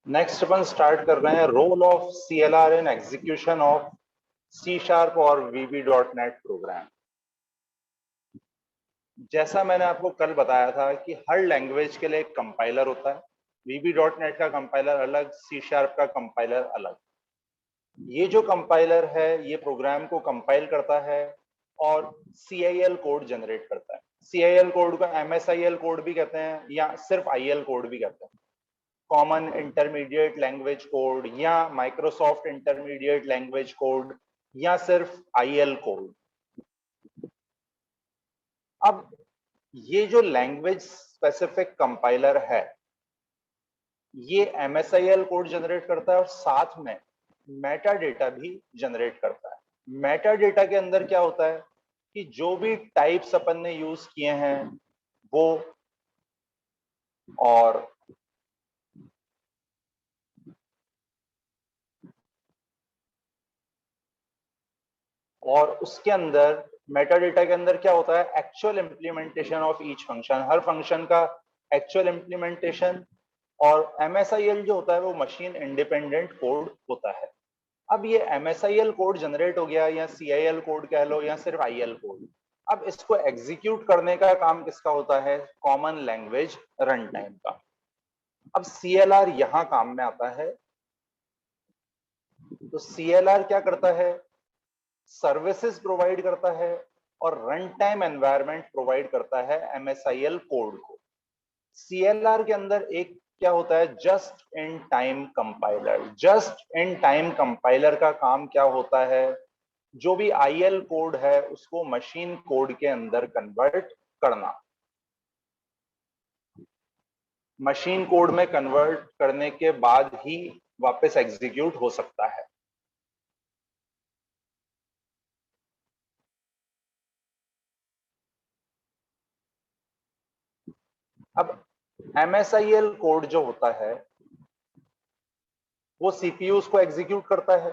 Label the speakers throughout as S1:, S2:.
S1: Next अपन start कर रहे हैं role of CLR in execution of C# और VB.NET प्रोग्राम। जैसा मैंने आपको कल बताया था कि हर लैंग्वेज के लिए एक कंपाइलर होता है। VB.NET का कंपाइलर अलग, C# का कंपाइलर अलग। ये जो कंपाइलर है ये प्रोग्राम को कंपाइल करता है और CIL कोड जनरेट करता है। CIL कोड को MSIL कोड भी कहते हैं या सिर्फ IL कोड भी कहते हैं। कॉमन इंटरमीडिएट लैंग्वेज कोड या माइक्रोसॉफ्ट इंटरमीडिएट लैंग्वेज कोड या सिर्फ IL कोड। अब ये जो लैंग्वेज स्पेसिफिक कंपाइलर है ये MSIL कोड जनरेट करता है और साथ में मेटा डेटा भी जनरेट करता है। मेटा डेटा के अंदर क्या होता है कि जो भी टाइप्स अपन ने यूज किए हैं वो और उसके अंदर मेटा डेटा के अंदर क्या होता है, actual implementation of each function, her function का एक्चुअल इंप्लीमेंटेशन। और MSIL जो होता है वो मशीन इंडिपेंडेंट कोड होता है। अब ये MSIL कोड जनरेट हो गया या CIL कोड कह लो या सिर्फ IL कोड। अब इसको एग्जीक्यूट करने का काम किसका होता है, कॉमन लैंग्वेज रन टाइम का। अब CLR यहां काम में आता है। तो CLR क्या करता है, सर्विसेज प्रोवाइड करता है और रन टाइम एनवायरनमेंट प्रोवाइड करता है MSIL कोड को। CLR के अंदर एक क्या होता है, just in time compiler. Just in time compiler का काम क्या होता है, जो भी IL कोड है उसको मशीन कोड के अंदर कन्वर्ट करना। मशीन कोड में कन्वर्ट करने के बाद ही वापस एग्जीक्यूट हो सकता है। अब MSIL कोड जो होता है वो CPUs को एग्जीक्यूट करता है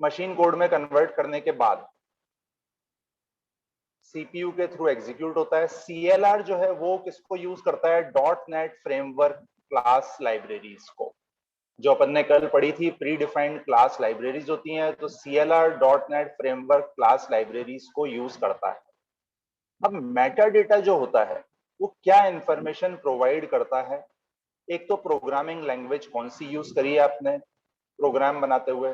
S1: मशीन कोड में कन्वर्ट करने के बाद, CPU के थ्रू एग्जीक्यूट होता है। CLR जो है वो किसको यूज करता है, .NET फ्रेमवर्क क्लास लाइब्रेरीज को, जो अपन ने कल पढ़ी थी प्री डिफाइंड क्लास लाइब्रेरीज होती हैं, तो CLR .NET framework class libraries को यूज करता है। अब मेटा डेटा जो होता है वो क्या इंफॉर्मेशन प्रोवाइड करता है, एक तो प्रोग्रामिंग लैंग्वेज कौन सी यूज करी है आपने प्रोग्राम बनाते हुए,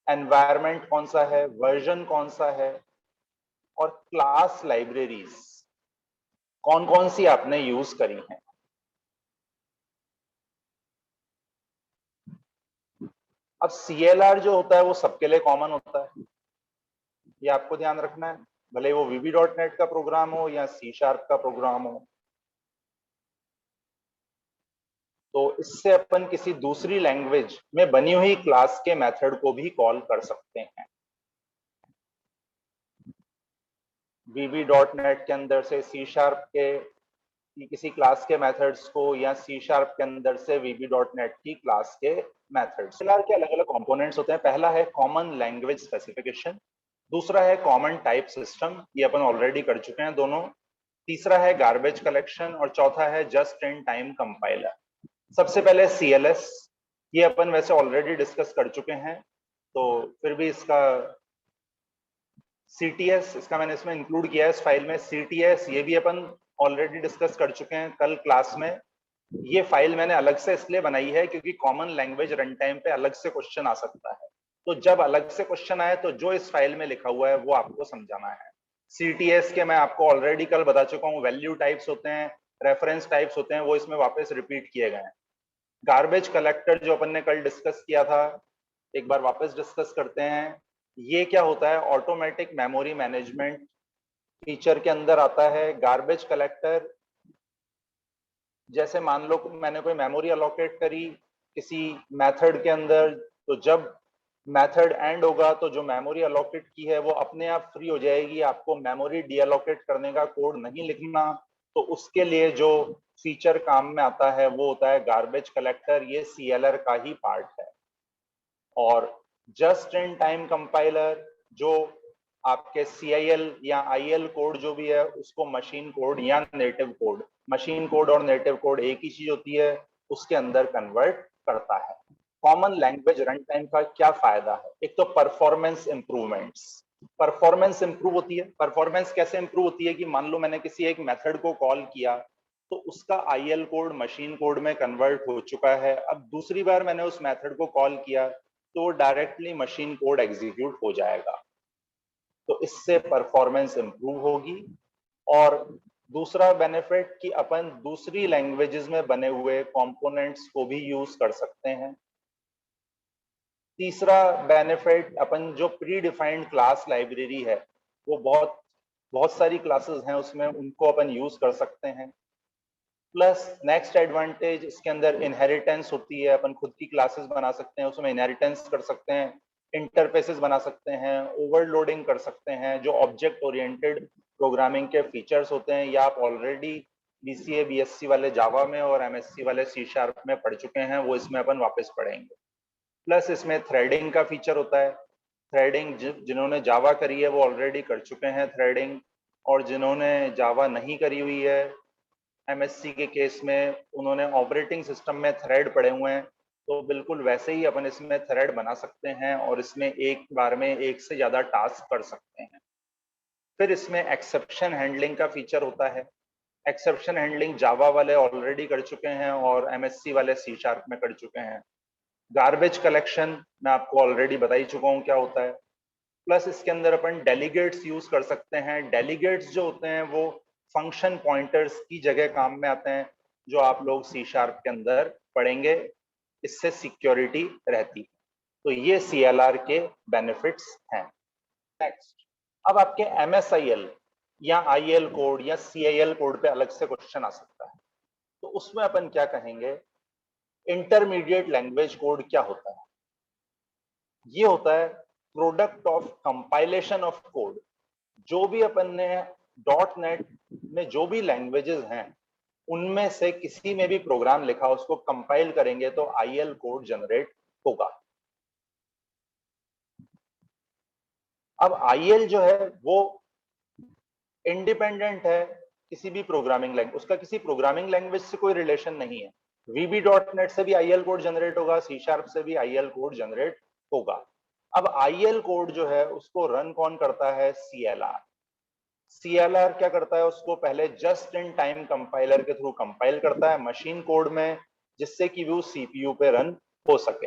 S1: एनवायरनमेंट कौन सा है, वर्जन कौन सा है, और क्लास लाइब्रेरीज कौन कौन सी आपने यूज करी हैं। अब CLR जो होता है वो सबके लिए कॉमन होता है, ये आपको ध्यान रखना है, भले वो VB.NET का प्रोग्राम हो या C# का प्रोग्राम हो। तो इससे अपन किसी दूसरी लैंग्वेज में बनी हुई क्लास के मेथड को भी कॉल कर सकते हैं। VB.NEट के अंदर से C# के किसी क्लास के मेथड्स को या C# के अंदर से VB.NEट की क्लास के मेथड्स। CLR के अलग अलग कंपोनेंट्स होते हैं। पहला है कॉमन लैंग्वेज स्पेसिफिकेशन, दूसरा है कॉमन टाइप सिस्टम, ये अपन ऑलरेडी कर चुके हैं दोनों, तीसरा है गार्बेज कलेक्शन और चौथा है जस्ट इन टाइम कंपाइलर। सबसे पहले CLS, ये अपन वैसे ऑलरेडी डिस्कस कर चुके हैं, तो फिर भी इसका CTS, इसका मैंने इसमें इंक्लूड किया है इस फाइल में। CTS ये भी अपन ऑलरेडी डिस्कस कर चुके हैं कल क्लास में। ये फाइल मैंने अलग से इसलिए बनाई है क्योंकि कॉमन लैंग्वेज रन टाइम पे अलग से क्वेश्चन आ सकता है, तो जब अलग से क्वेश्चन आए तो जो इस फाइल में लिखा हुआ है वो आपको समझाना है। CTS के मैं आपको ऑलरेडी कल बता चुका हूँ, वैल्यू टाइप्स होते हैं, रेफरेंस टाइप्स होते हैं, वो इसमें वापस रिपीट किए गए हैं। गार्बेज कलेक्टर जो अपन ने कल डिस्कस किया था, एक बार वापस डिस्कस करते हैं। ये क्या होता है, ऑटोमेटिक मेमोरी मैनेजमेंट फीचर के अंदर आता है। गार्बेज कलेक्टर, जैसे मान लो मैंने कोई मेमोरी अलोकेट करी किसी मेथड के अंदर, तो जब मेथड एंड होगा तो जो मेमोरी अलोकेट की है वो अपने आप फ्री हो जाएगी, आपको मेमोरी डीअलोकेट करने का कोड नहीं लिखना। तो उसके लिए जो फीचर काम में आता है वो होता है गार्बेज कलेक्टर, ये CLR का ही पार्ट है। और जस्ट इन टाइम कंपाइलर जो आपके CIL या IL कोड जो भी है उसको मशीन कोड या नेटिव कोड, मशीन कोड और नेटिव कोड एक ही चीज होती है, उसके अंदर कन्वर्ट करता है। कॉमन लैंग्वेज रन टाइम का क्या फायदा है? एक तो परफॉर्मेंस इंप्रूवमेंट्स, परफॉर्मेंस इंप्रूव होती है। परफॉर्मेंस कैसे इंप्रूव होती है कि मान लो मैंने किसी एक मेथड को कॉल किया तो उसका आईएल कोड मशीन कोड में कन्वर्ट हो चुका है, अब दूसरी बार मैंने उस मेथड को कॉल किया तो डायरेक्टली मशीन कोड एग्जीक्यूट हो जाएगा, तो इससे परफॉर्मेंस इंप्रूव होगी। और दूसरा बेनिफिट कि अपन दूसरी लैंग्वेजेस में बने हुए कंपोनेंट्स को भी यूज कर सकते हैं। तीसरा बेनिफिट, अपन जो प्री डिफाइंड क्लास लाइब्रेरी है वो बहुत बहुत सारी क्लासेस हैं उसमें, उनको अपन यूज कर सकते हैं। प्लस नेक्स्ट एडवांटेज, इसके अंदर इनहेरिटेंस होती है, अपन खुद की क्लासेस बना सकते हैं, उसमें इनहेरिटेंस कर सकते हैं, इंटरफेसेस बना सकते हैं, ओवरलोडिंग कर सकते हैं, जो ऑब्जेक्ट ओरिएंटेड प्रोग्रामिंग के फीचर्स होते हैं या आप ऑलरेडी बीसीए बीएससी वाले जावा में और एमएससी वाले सी शार्प में पढ़ चुके हैं वो इसमें अपन वापस पढ़ेंगे। प्लस इसमें थ्रेडिंग का फीचर होता है। थ्रेडिंग जिन्होंने जावा करी है वो ऑलरेडी कर चुके हैं थ्रेडिंग, और जिन्होंने जावा नहीं करी हुई है एमएससी के केस में उन्होंने ऑपरेटिंग सिस्टम में थ्रेड पड़े हुए हैं, तो बिल्कुल वैसे ही अपन इसमें थ्रेड बना सकते हैं और इसमें एक बार में एक से ज्यादा टास्क कर सकते हैं। फिर इसमें एक्सेप्शन हैंडलिंग का फीचर होता है। एक्सेप्शन हैंडलिंग जावा वाले ऑलरेडी कर चुके हैं और एमएससी वाले सी शार्प में कर चुके हैं। गार्बेज कलेक्शन मैं आपको ऑलरेडी बता ही चुका हूँ क्या होता है। प्लस इसके अंदर अपन डेलीगेट्स यूज कर सकते हैं। डेलीगेट्स जो होते हैं वो फंक्शन पॉइंटर्स की जगह काम में आते हैं, जो आप लोग सी शार्प के अंदर पढ़ेंगे, इससे सिक्योरिटी रहती है। तो ये CLR के बेनिफिट्स हैं। नेक्स्ट, अब आपके MSIL या IL कोड या CIL कोड पे अलग से क्वेश्चन आ सकता है, तो उसमें अपन क्या कहेंगे, इंटरमीडिएट लैंग्वेज कोड क्या होता है? ये होता है product of compilation of code. जो भी अपन ने डॉट नेट में जो भी लैंग्वेजेस हैं उनमें से किसी में भी प्रोग्राम लिखा उसको कंपाइल करेंगे तो IL कोड जनरेट होगा। अब IL जो है वो इंडिपेंडेंट है किसी भी प्रोग्रामिंग लैंग्वेज, उसका किसी प्रोग्रामिंग लैंग्वेज से कोई रिलेशन नहीं है। VB.NET से भी IL कोड जनरेट होगा, C शार्प से भी IL कोड जनरेट होगा। अब IL कोड जो है उसको रन कौन करता है? CLR। CLR क्या करता है, उसको पहले जस्ट इन टाइम कंपाइलर के थ्रू कंपाइल करता है मशीन कोड में, जिससे कि वो CPU पे रन हो सके।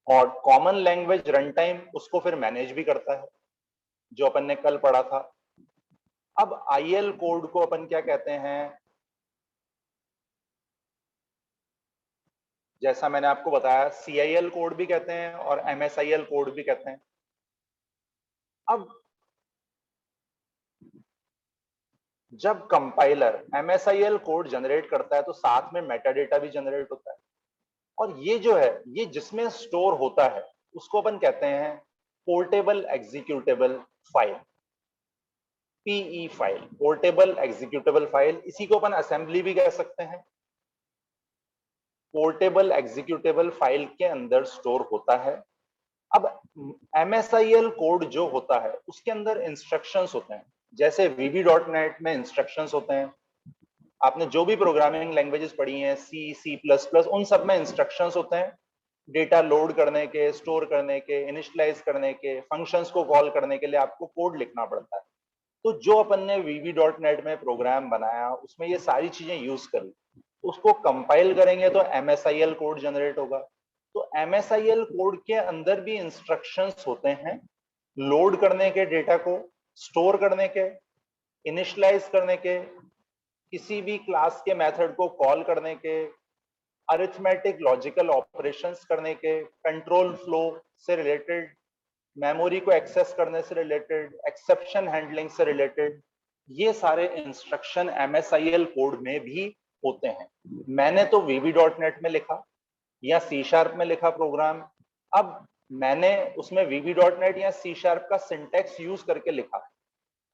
S1: और कॉमन लैंग्वेज रन टाइम उसको फिर मैनेज भी करता है, जो अपन ने कल पढ़ा था। अब IL कोड को अपन क्या कहते हैं, जैसा मैंने आपको बताया CIL कोड भी कहते हैं और MSIL कोड भी कहते हैं। अब जब कंपाइलर MSIL कोड जनरेट करता है तो साथ में मेटा डेटा भी जनरेट होता है, और ये जो है ये जिसमें स्टोर होता है उसको अपन कहते हैं portable executable file, PE file, portable executable file. इसी को अपन असेंबली भी कह सकते हैं। पोर्टेबल एग्जीक्यूटेबल फाइल के अंदर स्टोर होता है। अब MSIL कोड जो होता है उसके अंदर इंस्ट्रक्शंस होते हैं, जैसे VB.NET में इंस्ट्रक्शंस होते हैं। आपने जो भी प्रोग्रामिंग लैंग्वेजेस पढ़ी हैं C++, उन सब में इंस्ट्रक्शंस होते हैं, डेटा लोड करने के, स्टोर करने के, इनिशियलाइज करने के, फंक्शंस को कॉल करने के लिए आपको कोड लिखना पड़ता है। तो जो अपन ने VB.NET में प्रोग्राम बनाया उसमें ये सारी चीजें यूज करी, उसको कंपाइल करेंगे तो MSIL कोड जनरेट होगा। तो MSIL कोड के अंदर भी इंस्ट्रक्शंस होते हैं, लोड करने के डेटा को, स्टोर करने के, इनिशियलाइज करने के, किसी भी क्लास के मेथड को कॉल करने के, अरिथमेटिक लॉजिकल ऑपरेशंस करने के, कंट्रोल फ्लो से रिलेटेड, मेमोरी को एक्सेस करने से रिलेटेड, एक्सेप्शन हैंडलिंग से रिलेटेड, ये सारे इंस्ट्रक्शन MSIL कोड में भी होते हैं। मैंने तो VB.NET में लिखा या C शार्प में लिखा प्रोग्राम, अब मैंने उसमें VB.NET या C शार्प का सिंटेक्स यूज करके लिखा,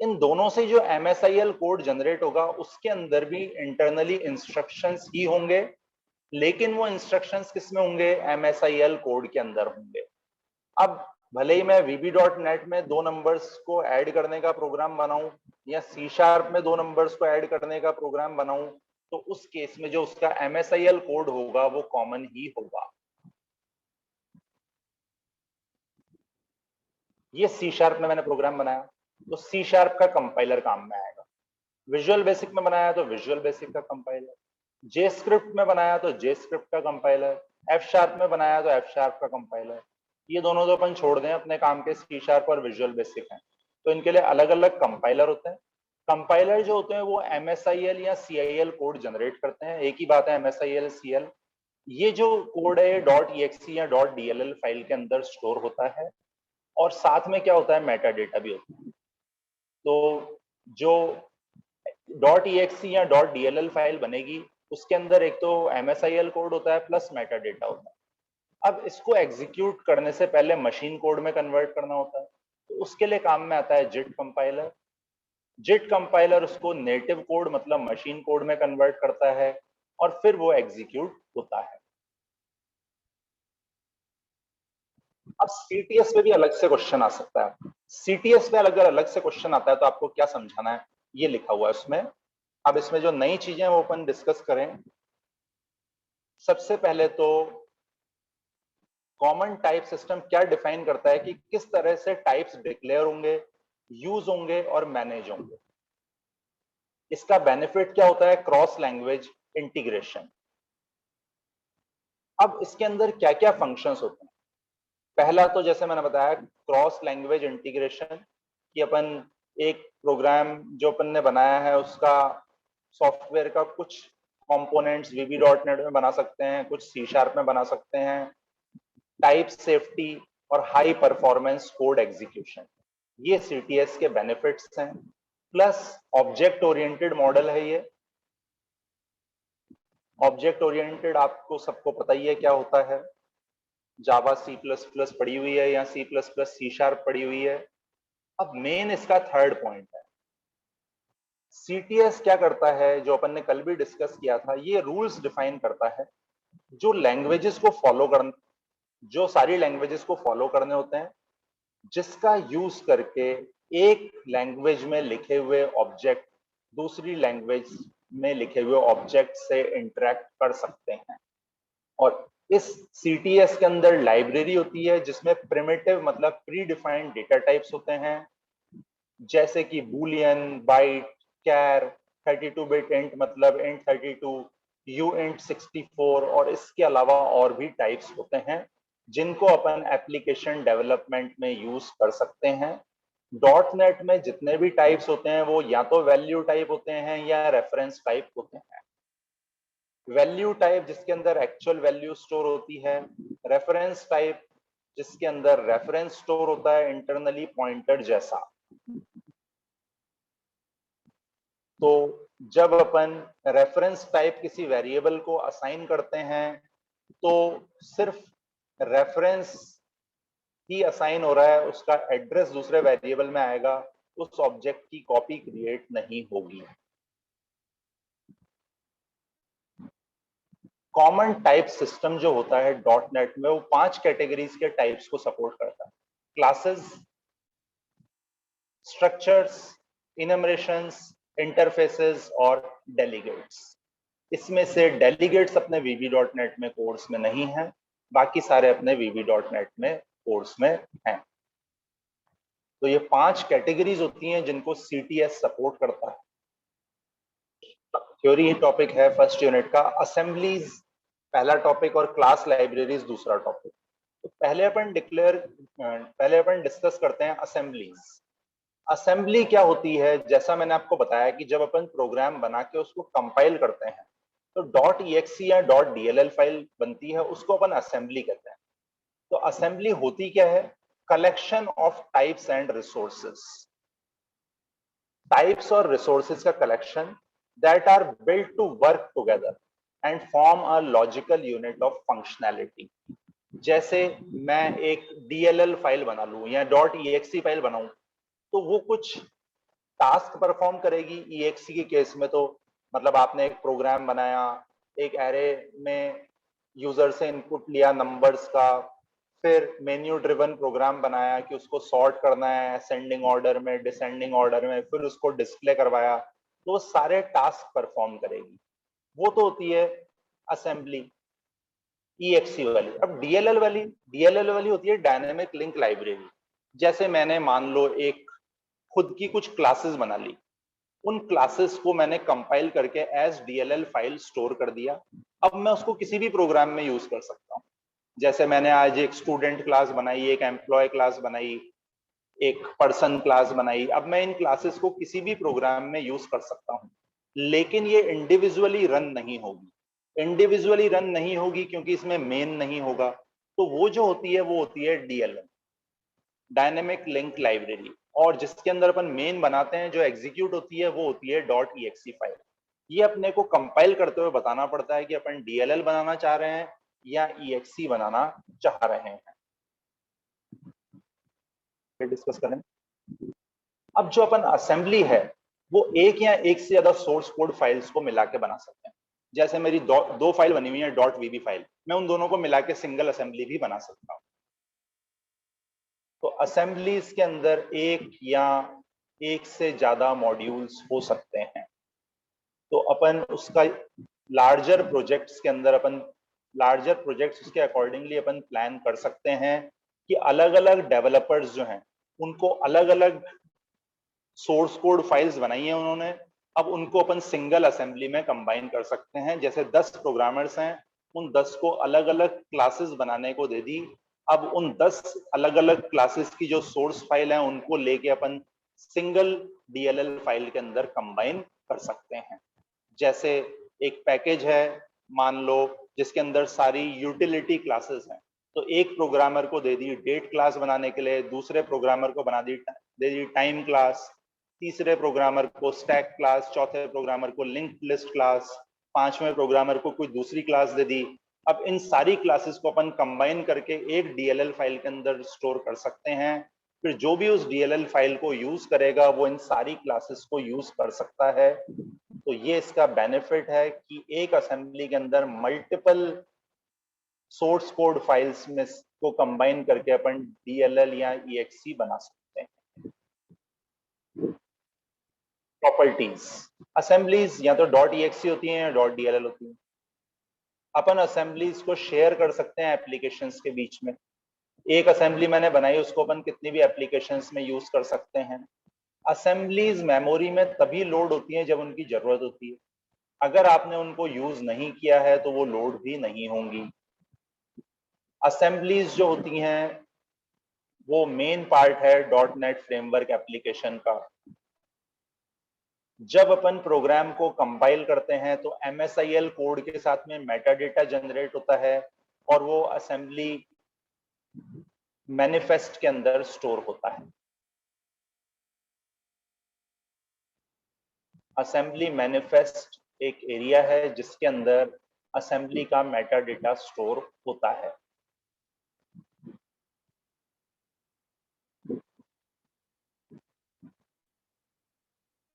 S1: इन दोनों से जो MSIL कोड जनरेट होगा उसके अंदर भी इंटरनली इंस्ट्रक्शंस ही होंगे, लेकिन वो इंस्ट्रक्शंस किस में होंगे? MSIL कोड के अंदर होंगे। अब भले ही मैं VB.NET में 2 नंबर्स को ऐड करने का प्रोग्राम बनाऊं या C शार्प में 2 नंबर्स को ऐड करने का प्रोग्राम बनाऊं, तो उस केस में जो उसका MSIL कोड होगा वो कॉमन ही होगा। ये सी शार्प में मैंने प्रोग्राम बनाया तो सी शार्प का कंपाइलर काम में आएगा। विजुअल बेसिक में बनाया तो विजुअल बेसिक का कंपाइलर, जे स्क्रिप्ट में बनाया तो जे स्क्रिप्ट का कंपाइलर, एफ शार्प में बनाया तो एफ शार्प का कंपाइलर। ये दोनों तो अपन छोड़ दें, अपने काम के सी शार्प और विजुअल बेसिक हैं, तो इनके लिए अलग अलग कंपाइलर होते हैं। कंपाइलर जो होते हैं वो MSIL या CIL कोड जनरेट करते हैं। एक ही बात है MSIL CL, ये जो कोड है .exe या .dll फाइल के अंदर स्टोर होता है और साथ में क्या होता है, मेटा डेटा भी होता है। तो जो .exe या .dll फाइल बनेगी उसके अंदर एक तो MSIL कोड होता है प्लस मेटा डेटा होता है। अब इसको एग्जीक्यूट करने से पहले मशीन कोड में कन्वर्ट करना होता है, तो उसके लिए काम में आता है जिट कंपाइलर। जिट कंपाइलर उसको नेटिव कोड मतलब मशीन कोड में कन्वर्ट करता है और फिर वो एग्जीक्यूट होता है। अब CTS पे भी अलग से क्वेश्चन आ सकता है। CTS पे अगर अलग से क्वेश्चन आता है तो आपको क्या समझाना है, ये लिखा हुआ है उसमें। अब इसमें जो नई चीजें वो अपन डिस्कस करें। सबसे पहले तो कॉमन टाइप सिस्टम क्या डिफाइन करता है कि किस तरह से टाइप्स डिक्लेयर होंगे, यूज होंगे और मैनेज होंगे। इसका बेनिफिट क्या होता है, क्रॉस लैंग्वेज इंटीग्रेशन। अब इसके अंदर क्या क्या फंक्शंस होते हैं। पहला तो जैसे मैंने बताया क्रॉस लैंग्वेज इंटीग्रेशन, कि अपन एक प्रोग्राम जो अपन ने बनाया है उसका सॉफ्टवेयर का कुछ कंपोनेंट्स VB.NET में बना सकते हैं, कुछ C शार्प में बना सकते हैं। टाइप सेफ्टी और हाई परफॉर्मेंस कोड एग्जीक्यूशन, ये CTS के बेनिफिट्स हैं। प्लस ऑब्जेक्ट ओरिएंटेड मॉडल है ये। ऑब्जेक्ट ओरिएंटेड आपको सबको पता ही है क्या होता है, जावा C++ पड़ी हुई है या C++ C# पड़ी हुई है। अब मेन इसका थर्ड पॉइंट है, CTS क्या करता है, जो अपन ने कल भी डिस्कस किया था, ये रूल्स डिफाइन करता है जो लैंग्वेजेस को फॉलो कर, जो सारी लैंग्वेजेस को फॉलो करने होते हैं, जिसका यूज करके एक लैंग्वेज में लिखे हुए ऑब्जेक्ट दूसरी लैंग्वेज में लिखे हुए ऑब्जेक्ट से इंटरेक्ट कर सकते हैं। और इस CTS के अंदर लाइब्रेरी होती है जिसमें प्रिमिटिव मतलब प्री डिफाइंड डेटा टाइप्स होते हैं, जैसे कि बूलियन, बाइट, कैर, 32 बिट इंट मतलब इंट 32, यूइंट 64 और इसके अलावा और भी टाइप्स होते हैं जिनको अपन एप्लीकेशन डेवलपमेंट में यूज कर सकते हैं। .NET में जितने भी टाइप्स होते हैं वो या तो वैल्यू टाइप होते हैं या रेफरेंस टाइप होते हैं। वैल्यू टाइप जिसके अंदर एक्चुअल वैल्यू स्टोर होती है, रेफरेंस टाइप जिसके अंदर रेफरेंस स्टोर होता है इंटरनली पॉइंटर जैसा। तो जब अपन रेफरेंस टाइप किसी वेरिएबल को असाइन करते हैं तो सिर्फ रेफरेंस ही असाइन हो रहा है, उसका एड्रेस दूसरे वेरिएबल में आएगा, उस ऑब्जेक्ट की कॉपी क्रिएट नहीं होगी। कॉमन टाइप सिस्टम जो होता है .NET में वो 5 कैटेगरीज के टाइप्स को सपोर्ट करता है, क्लासेस, स्ट्रक्चर्स, इनमरेशंस, इंटरफेसेस और डेलीगेट्स। इसमें से डेलीगेट्स अपने VB.NET में कोर्स में नहीं है, बाकी सारे अपने VB.NET में कोर्स में हैं। तो ये 5 कैटेगरीज होती हैं जिनको CTS सपोर्ट करता है। थ्योरी टॉपिक है फर्स्ट यूनिट का, असेंबलीज पहला टॉपिक और क्लास लाइब्रेरीज दूसरा टॉपिक। तो पहले अपन डिस्कस करते हैं असेंबलीज। असेंबली क्या होती है, जैसा मैंने आपको बताया कि जब अपन प्रोग्राम बना के उसको कंपाइल करते हैं तो .exe या .dll फाइल बनती है, उसको अपन असेंबली कहते हैं। तो असेंबली होती क्या है, collection of types and resources, types और रिसोर्सेस का collection that are built to work together and form a logical unit of functionality. जैसे मैं एक DLL फाइल बना लूं या .exe फाइल बनाऊं तो वो कुछ टास्क परफॉर्म करेगी। EXE के केस में तो मतलब आपने एक प्रोग्राम बनाया, एक एरे में यूजर से इनपुट लिया नंबर्स का, फिर मेन्यू ड्रिवन प्रोग्राम बनाया कि उसको सॉर्ट करना है असेंडिंग ऑर्डर में, डिसेंडिंग ऑर्डर में, फिर उसको डिस्प्ले करवाया, तो वो सारे टास्क परफॉर्म करेगी। वो तो होती है असेंबली EXE वाली। अब DLL वाली होती है डायनेमिक लिंक लाइब्रेरी, जैसे मैंने मान लो एक खुद की कुछ क्लासेस बना ली, उन क्लासेस को मैंने कंपाइल करके एज डीएलएल फाइल स्टोर कर दिया। अब मैं उसको किसी भी प्रोग्राम में यूज कर सकता हूँ। जैसे मैंने आज एक स्टूडेंट क्लास बनाई, एक एम्प्लॉय क्लास बनाई, एक पर्सन क्लास बनाई। अब मैं इन क्लासेस को किसी भी प्रोग्राम में यूज कर सकता हूँ, लेकिन ये इंडिविजुअली रन नहीं होगी। इंडिविजुअली रन नहीं होगी क्योंकि इसमें मेन नहीं होगा। तो वो जो होती है वो होती है डीएलएल, डायनेमिक लिंक लाइब्रेरी। और जिसके अंदर अपन मेन बनाते हैं, जो एग्जीक्यूट होती है वो होती है .exe फाइल। ये अपने को कंपाइल करते हुए बताना पड़ता है कि अपन डीएलएल बनाना चाह रहे हैं या exe बनाना चाह रहे हैं। फिर डिस्कस करें। अब जो अपन असेंबली है वो एक या एक से ज्यादा सोर्स कोड फाइल्स को मिला के बना सकते हैं। जैसे मेरी दो फाइल बनी हुई है .vb फाइल, मैं उन दोनों को मिला के सिंगल असेंबली भी बना सकता हूँ। तो असेंबलीज के अंदर एक या एक से ज्यादा मॉड्यूल्स हो सकते हैं। तो अपन उसका लार्जर प्रोजेक्ट्स के अंदर अपन लार्जर प्रोजेक्ट्स उसके अकॉर्डिंगली अपन प्लान कर सकते हैं कि अलग अलग डेवलपर्स जो हैं उनको अलग अलग सोर्स कोड फाइल्स बनाई है उन्होंने। अब उनको अपन सिंगल असेंबली में कंबाइन कर सकते हैं। जैसे 10 प्रोग्रामर्स हैं, उन 10 को अलग अलग क्लासेस बनाने को दे दी। अब उन 10 अलग अलग क्लासेस की जो सोर्स फाइल है उनको लेके अपन सिंगल डीएलएल फाइल के अंदर कंबाइन कर सकते हैं। जैसे एक पैकेज है मान लो, जिसके अंदर सारी यूटिलिटी क्लासेस हैं, तो एक प्रोग्रामर को दे दी डेट क्लास बनाने के लिए, दूसरे प्रोग्रामर को दे दी टाइम क्लास, तीसरे प्रोग्रामर को स्टैक क्लास, चौथे प्रोग्रामर को लिंक लिस्ट क्लास, पांचवें प्रोग्रामर को कोई दूसरी क्लास दे दी। अब इन सारी क्लासेस को अपन कंबाइन करके एक डीएलएल फाइल के अंदर स्टोर कर सकते हैं। फिर जो भी उस डीएलएल फाइल को यूज करेगा वो इन सारी क्लासेस को यूज कर सकता है। तो ये इसका बेनिफिट है कि एक असेंबली के अंदर मल्टीपल सोर्स कोड फाइल्स में को कंबाइन करके अपन डीएलएल या ईएक्सी बना सकते हैं। प्रॉपर्टीज, असेंबलीज या तो .exe होती हैं या .dll होती हैं। अपन असेंबलीज को शेयर कर सकते हैं एप्लीकेशंस के बीच में। एक असेंबली मैंने बनाई, उसको अपन कितनी भी एप्लीकेशंस में यूज कर सकते हैं। असेंबलीज मेमोरी में तभी लोड होती हैं जब उनकी जरूरत होती है। अगर आपने उनको यूज नहीं किया है तो वो लोड भी नहीं होंगी। असेंबलीज जो होती हैं वो मेन पार्ट है .NET फ्रेमवर्क एप्लीकेशन का। जब अपन प्रोग्राम को कंपाइल करते हैं तो MSIL कोड के साथ में मेटा डेटा जनरेट होता है और वो असेंबली मैनिफेस्ट के अंदर स्टोर होता है। असेंबली मैनिफेस्ट एक एरिया है जिसके अंदर असेंबली का मेटा डेटा स्टोर होता है।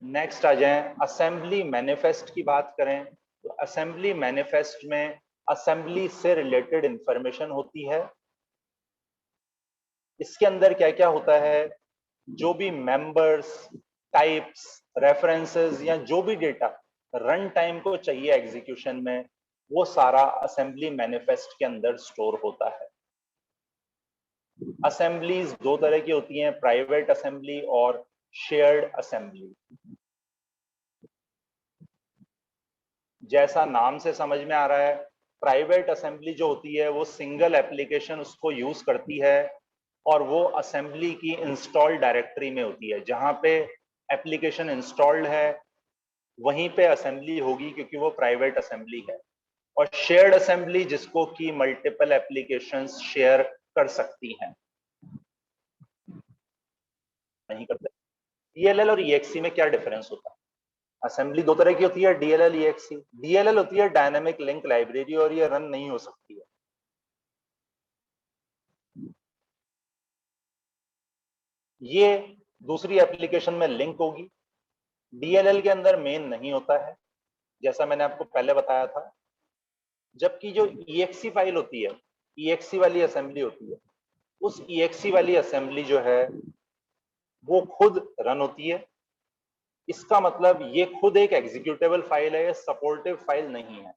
S1: नेक्स्ट आ जाएं, असेंबली मैनिफेस्ट की बात करें तो असेंबली मैनिफेस्ट में असेंबली से रिलेटेड इंफॉर्मेशन होती है। इसके अंदर क्या क्या होता है, जो भी मेंबर्स, टाइप्स, रेफरेंसेस या जो भी डेटा रन टाइम को चाहिए एग्जीक्यूशन में, वो सारा असेंबली मैनिफेस्ट के अंदर स्टोर होता है। असेंबलीज दो तरह की होती हैं, प्राइवेट असेंबली और शेयर्ड असेंबली। जैसा नाम से समझ में आ रहा है, प्राइवेट असेंबली जो होती है वो सिंगल एप्लीकेशन उसको यूज करती है और वो असेंबली की इंस्टॉल डायरेक्टरी में होती है। जहां पे एप्लीकेशन इंस्टॉल्ड है वहीं पे असेंबली होगी क्योंकि वो प्राइवेट असेंबली है। और शेयर्ड असेंबली जिसको कि मल्टीपल एप्लीकेशंस शेयर कर सकती हैं, नहीं करते। डीएलएल और ईएक्सी में क्या डिफरेंस होता है? असेंबली दो तरह की होती है, डीएलएल, ईएक्सी। डीएलएल होती है डायनामिक लिंक लाइब्रेरी और ये रन नहीं हो सकती है। ये दूसरी एप्लीकेशन में लिंक होगी। डीएलएल के अंदर मेन नहीं होता है, जैसा मैंने आपको पहले बताया था। जबकि जो ईएक्सी फाइल होती है, ईएक्सी वाली असेंबली होती है, उस ईएक्सी वाली असेंबली जो है वो खुद रन होती है। इसका मतलब ये खुद एक एग्जीक्यूटेबल फाइल है, ये सपोर्टिव फाइल नहीं है।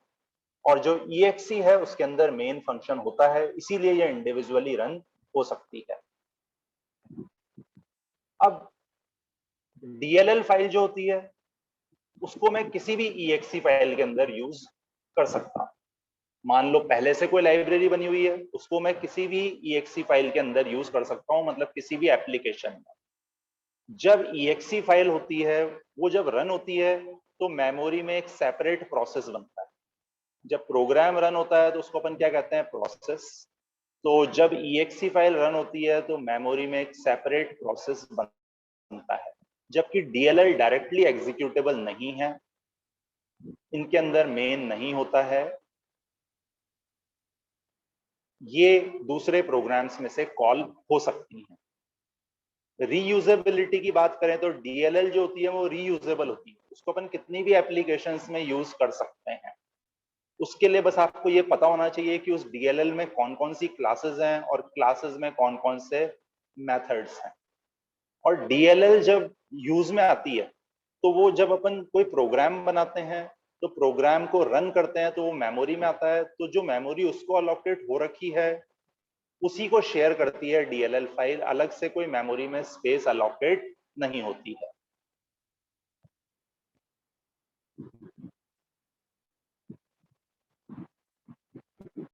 S1: और जो ईएक्सी है उसके अंदर मेन फंक्शन होता है, इसीलिए ये इंडिविजुअली रन हो सकती है। अब DLL फाइल जो होती है उसको मैं किसी भी EXE फाइल के अंदर यूज कर सकता हूं। मान लो पहले से कोई लाइब्रेरी बनी हुई है, उसको मैं किसी भी EXE फाइल के अंदर यूज कर सकता हूं, मतलब किसी भी एप्लीकेशन में। जब EXE फाइल होती है वो जब रन होती है तो मेमोरी में एक सेपरेट प्रोसेस बनता है। जब प्रोग्राम रन होता है तो उसको अपन क्या कहते हैं, प्रोसेस। तो जब EXE फाइल रन होती है तो मेमोरी में एक सेपरेट प्रोसेस बनता है, जबकि DLL डायरेक्टली एग्जीक्यूटेबल नहीं है, इनके अंदर मेन नहीं होता है, ये दूसरे प्रोग्राम्स में से कॉल हो सकती हैं। रीयूजेबिलिटी की बात करें तो DLL जो होती है वो रीयूजेबल होती है, उसको अपन कितनी भी एप्लीकेशंस में यूज कर सकते हैं। उसके लिए बस आपको ये पता होना चाहिए कि उस DLL में कौन कौन सी क्लासेस हैं और क्लासेस में कौन कौन से मेथड्स हैं। और DLL जब यूज में आती है तो वो जब अपन कोई प्रोग्राम बनाते हैं तो प्रोग्राम को रन करते हैं तो वो मेमोरी में आता है, तो जो मेमोरी उसको अलोकेट हो रखी है उसी को शेयर करती है DLL फाइल, अलग से कोई मेमोरी में स्पेस अलोकेट नहीं होती है।